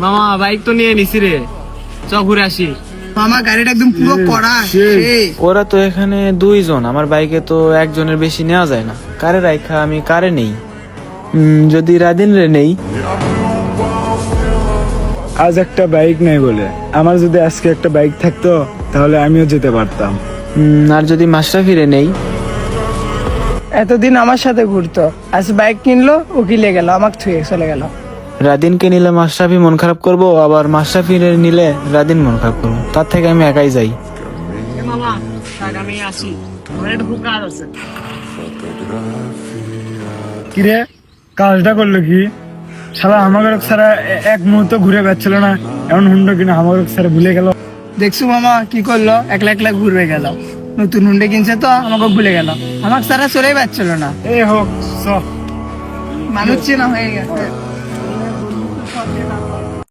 মামা বাইক তো নিয়ে নিছি রে, চ ঘুরে আসি। মামা গাড়িটা একদম পুরো কড়া। ওরা তো এখানে দুইজন, আমার বাইকে তো একজনের বেশি নেওয়া যায় না। কারে রাইখা আমি কারে নেই? যদি রাদিন রে নেই। আজ একটা বাইক নেই বলে, আমার যদি আজকে একটা বাইক থাকতো তাহলে আমিও যেতে পারতাম। আর যদি মাশরাফিরে নেই? এতদিন আমার সাথে ঘুরতো, আজ বাইক কিনলো, ও কিলে গেল, আমাকে থুয়ে চলে গেল। রাদিনকে নিলে মাশরাফি মন খারাপ করবো, আবার মাশরাফিরে নিলে রাদিন মন খারাপ করবো। তার থেকে আমি একাই যাই। মামা আমি আসি, আমার একটু খুব কাজ আছে। কিরে, কাজটা করলো কি? সারা আমাকে সারা এক মুহূর্ত ঘুরে বেড়াচ্ছিল না, এমন হুন্ডো কিনা আমাকে সারা ভুলে গেল। দেখছো মামা কি করলো, একলা একলা ঘুরবে গেল। নতুন হুন্ডে কিনছে তো আমাকে ভুলে গেল, আমাকে সারা চলেই পাচ্ছিল না। এই হোক, মানুষ চেনা হয়ে গেছে।